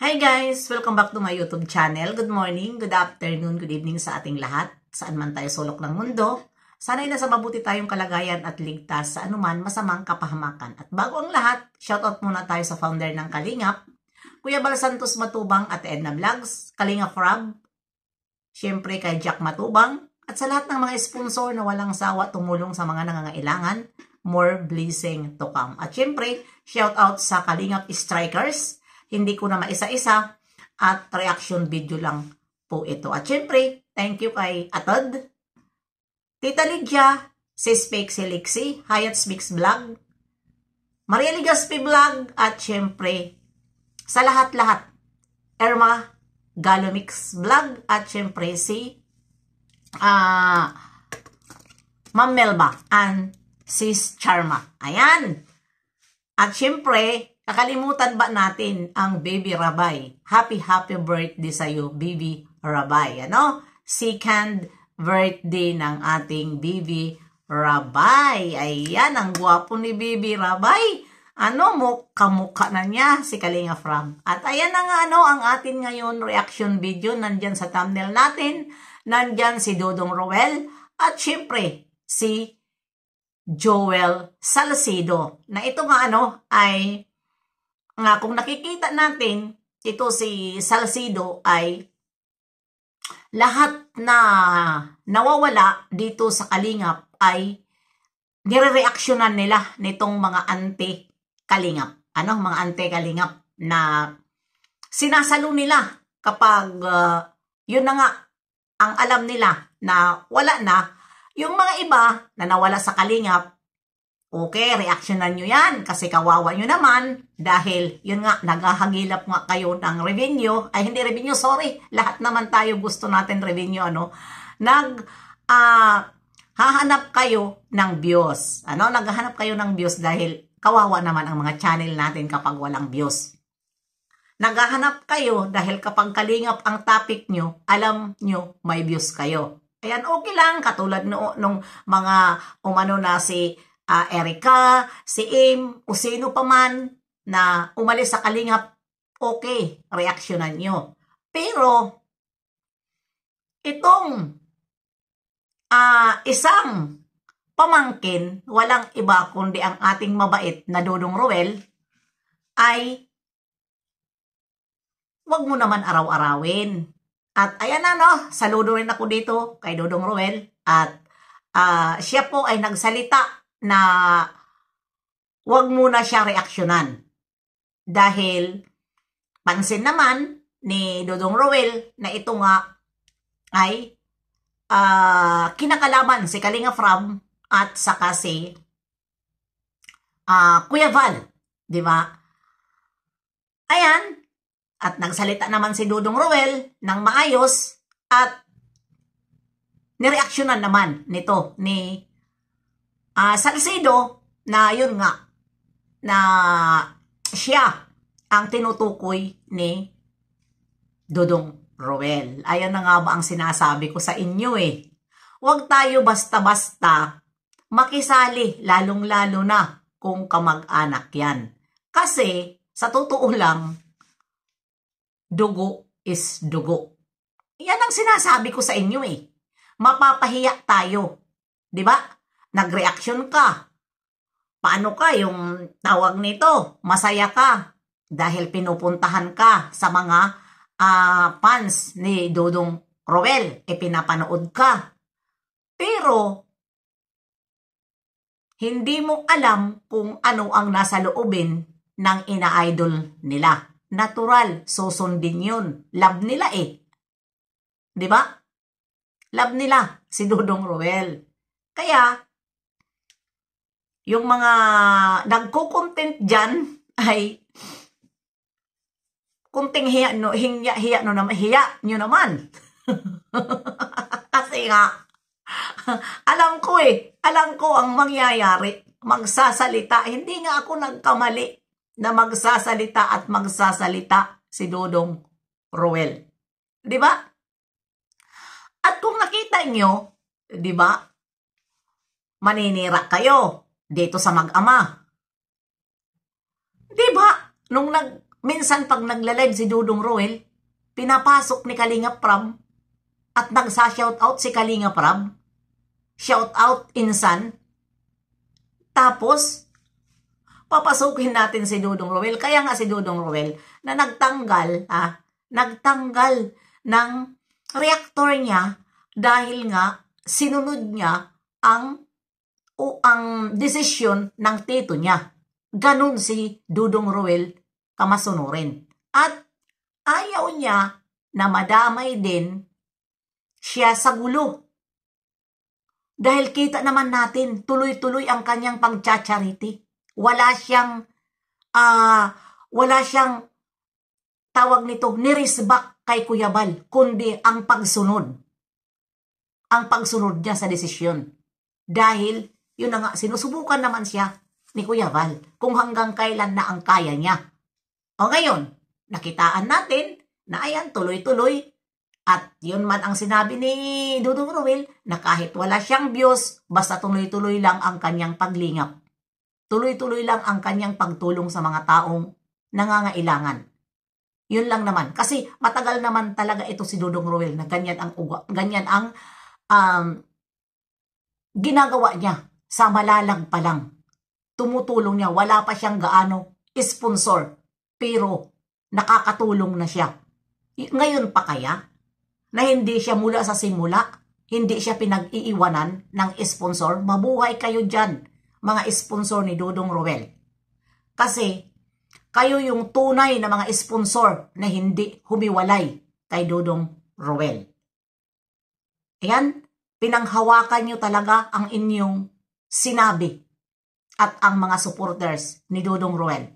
Hi guys! Welcome back to my YouTube channel. Good morning, good afternoon, good evening sa ating lahat. Saan man tayo sulok ng mundo. Sana'y nasa mabuti tayong kalagayan at ligtas sa anuman masamang kapahamakan. At bago ang lahat, shoutout muna tayo sa founder ng Kalingap, Kuya Bal Santos Matubang at Edna Vlogs, Kalingap Rob, syempre kay Jack Matubang, at sa lahat ng mga sponsor na walang sawa tumulong sa mga nangangailangan, more blessing to come. At syempre, shoutout sa Kalingap Strikers. Hindi ko na maisa-isa at reaction video lang po ito. At syempre, thank you kay Atod, Tita Lydia, Sis Pexi Lixi, Hayat's Mix Vlog, Maria Ligaspi Vlog, at syempre, sa lahat-lahat, Irma Galomix Vlog, at syempre si Ma'am Melba and Sis Charma. Ayan. At syempre, kakalimutan ba natin ang Baby Rabay? Happy birthday sa iyo, Baby Rabay. Ano? Second birthday ng ating Baby Rabay. Ayan, ang gwapo ni Baby Rabay. Ano mo, kamukha na niya si Kalinga From. At ayan na nga ang atin ngayon reaction video. Nandyan sa thumbnail natin. Nandyan si Dodong Roel. At syempre, si Joel Salcido. Na ito nga ay kung nakikita natin, ito si Salcido ay lahat na nawawala dito sa Kalingap ay nire-reaksyonan nila nitong mga anti-Kalingap. Mga anti-Kalingap na sinasalo nila kapag yun na nga ang alam nila na wala na. Yung mga iba na nawala sa Kalingap, okay, reaksyonan nyo yan kasi kawawa nyo naman dahil yun nga, naghahagilap nga kayo ng revenue. Ay, hindi revenue, sorry. Lahat naman tayo gusto natin revenue, hahanap kayo ng views. Naghahanap kayo ng views dahil kawawa naman ang mga channel natin kapag walang views. Naghahanap kayo dahil kapag Kalingap ang topic nyo, alam nyo may views kayo. Ayan, okay lang. Katulad nung mga na si Erica, si Im, o sino pa man na umalis sa Kalingap, okay, reaksyonan nyo. Pero, itong isang pamangkin, walang iba kundi ang ating mabait na Dodong Roel, ay wag mo naman araw-arawin. At ayan saludo rin ako dito kay Dodong Roel. At siya po ay nagsalita na wag muna siya reaksyonan. Dahil pansin naman ni Dodong Roel na ito nga ay kinakalaban si Kalinga From at saka si Kuya Val. Diba? Ayan. At nagsalita naman si Dodong Roel ng maayos at nireaksyonan naman nito ni Salcido na yun nga na siya ang tinutukoy ni Dodong Roel. Ayan na nga ba ang sinasabi ko sa inyo Huwag tayo basta-basta makisali, lalong-lalo na kung kamag-anak yan. Kasi sa totoo lang, dugo is dugo. Yan ang sinasabi ko sa inyo Mapapahiya tayo. 'Di ba? Nag-reaction ka. Paano ka yung tawag nito? Masaya ka dahil pinupuntahan ka sa mga fans ni Dodong Roel. Pinapanood ka. Pero hindi mo alam kung ano ang nasa loobin ng ina-idol nila. Natural, susundin yun. Love nila Di ba? Love nila si Dodong Roel. Kaya, yung mga nagko-content dyan ay kunting hiya nyo naman. Kasi nga, alam ko ang mangyayari. Magsasalita. Hindi nga ako nagkamali na magsasalita at magsasalita si Dodong Roel. Di ba? At kung nakita nyo, di ba, maninira kayo dito sa mag-ama. Di ba? Nung minsan pag nagla-live si Dudong Roel, pinapasok ni Kalinga Prab at nagsa-shoutout si Kalinga Prab. Shoutout insan. Tapos, papasukin natin si Dudong Roel. Kaya nga si Dudong Roel na nagtanggal ng reactor niya dahil nga sinunod niya ang desisyon ng tito niya. Ganun si Dudong Roel kamasunurin. At ayaw niya na madamay din siya sa gulo. Dahil kita naman natin, tuloy-tuloy ang kanyang pag-charity. Wala siyang tawag nito, nirisbak kay Kuya Bal, kundi ang pagsunod. Ang pagsunod niya sa desisyon. Dahil, yun na nga, sinusubukan naman siya ni Kuya Bal kung hanggang kailan na ang kaya niya. O ngayon, nakitaan natin na ayan, tuloy-tuloy. At yun man ang sinabi ni Dudong Roel na kahit wala siyang views, basta tuloy-tuloy lang ang kanyang paglingap. Tuloy-tuloy lang ang kanyang pagtulong sa mga taong nangangailangan. Yun lang naman. Kasi matagal naman talaga ito si Dudong Roel na ganyan ang ginagawa niya sa malalag pa lang. Tumutulong niya. Wala pa siyang gaano sponsor. Pero nakakatulong na siya. Ngayon pa kaya na hindi siya mula sa simula, hindi siya pinag-iiwanan ng sponsor? Mabuhay kayo dyan, mga sponsor ni Dudong Roel. Kasi kayo yung tunay na mga sponsor na hindi humiwalay kay Dudong Roel. Ayan, pinanghawakan nyo talaga ang inyong sinabi at ang mga supporters ni Dudong Roel.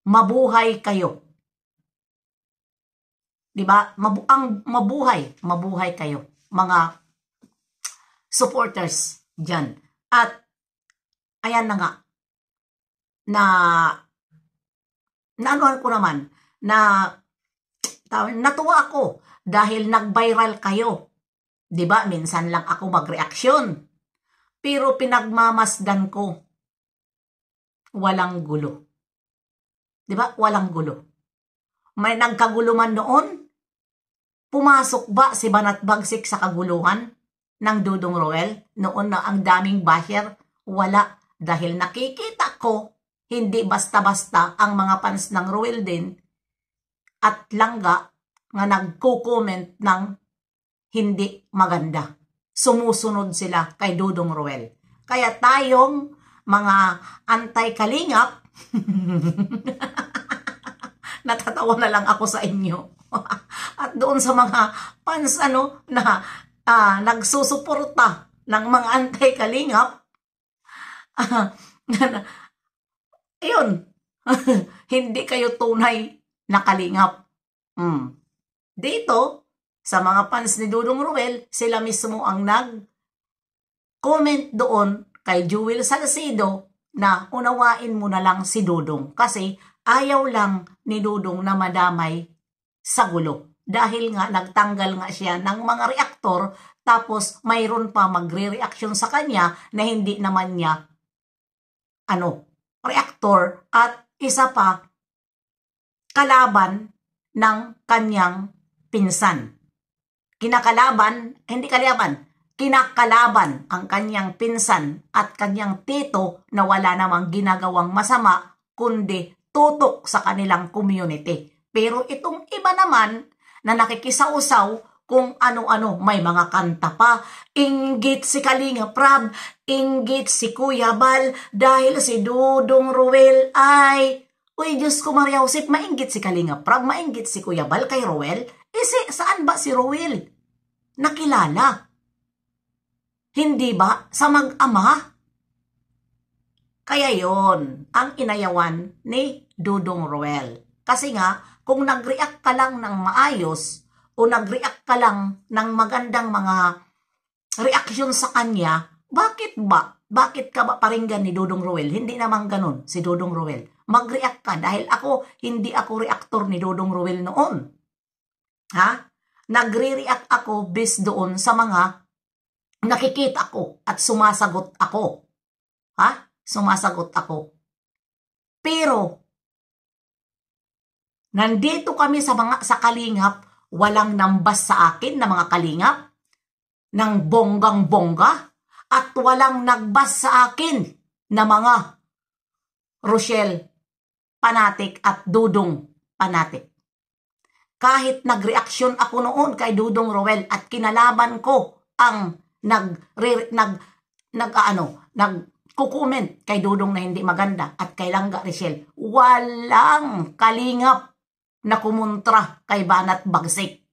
Mabuhay kayo. Diba? Mabuhay kayo, mga supporters dyan. At ayan na nga, naanuhan ko naman, natuwa ako dahil nag-viral kayo. Diba? Minsan lang ako mag-reaksyon. Pero pinagmamasdan ko, walang gulo. Diba? Walang gulo. May nagkagulo man noon, pumasok ba si Banat Bagsik sa kaguluhan ng Dudong Roel? Noon na ang daming basher? Wala. Dahil nakikita ko, hindi basta-basta ang mga fans ng Roel din at langga nga nagko-comment ng hindi maganda. Sumusunod sila kay Dudong Roel. Kaya tayong mga anti-kalingap, natatawa na lang ako sa inyo. At doon sa mga fans na nagsusuporta ng mga anti-kalingap, ayun, hindi kayo tunay na kalingap. Dito, sa mga fans ni Dudong Roel, sila mismo ang nag-comment doon kay Jewel Salcido na unawain mo na lang si Dudong kasi ayaw lang ni Dudong na madamay sa gulo. Dahil nga nagtanggal nga siya ng mga reaktor tapos mayroon pa magre-reaction sa kanya na hindi naman niya reaktor at isa pa kalaban ng kanyang pinsan. Kinakalaban ang kanyang pinsan at kanyang tito na wala namang ginagawang masama kundi tutok sa kanilang community. Pero itong iba naman na nakikisausaw kung ano-ano, may mga kanta pa. Inggit si Kalinga Prab, inggit si Kuya Bal, dahil si Dudong Roel ay... Uy, Diyos ko Maria Josep, mainggit si Kalinga Prab, mainggit si Kuya Bal kay Roel. Saan ba si Roel nakilala? Hindi ba sa mag-ama? Kaya yon ang inayawan ni Dudong Roel. Kasi nga, kung nag-react ka lang ng maayos o nag-react ka lang ng magandang mga reaksyon sa kanya, bakit ka ba paringgan ni Dudong Roel? Hindi naman ganun si Dudong Roel. Mag-react ka dahil hindi ako reaktor ni Dudong Roel noon. Nagre-react ako based doon sa mga nakikita ko at sumasagot ako. Sumasagot ako. Pero, Nandito kami sa Kalingap, walang nambas sa akin na mga Kalingap ng bonggang-bongga at walang nagbas sa akin na mga Rochelle Panatic at Dudong Panatic. Kahit nagreaksyon ako noon kay Dudong Roel at kinalaban ko ang nagkukomment kay Dudong na hindi maganda at kay Langga Rochelle, walang Kalingap na kumontra kay Banat Bagsik.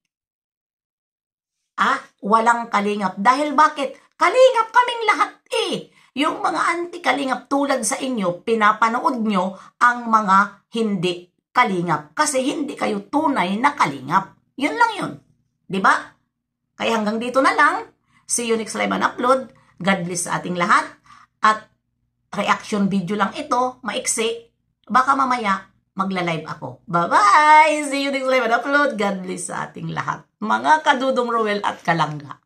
Walang Kalingap. Dahil bakit? Kalingap kaming lahat eh. Yung mga anti-Kalingap tulad sa inyo, pinapanood nyo ang mga hindi Kalingap. Kasi hindi kayo tunay na Kalingap. Yun lang yun. Diba? Kaya hanggang dito na lang. See you next live and upload. God bless sa ating lahat. At reaction video lang ito, maiksi. Baka mamaya magla-live ako. Bye-bye! See you next live and upload. God bless sa ating lahat. Mga Kadudong Roel at Kalangga.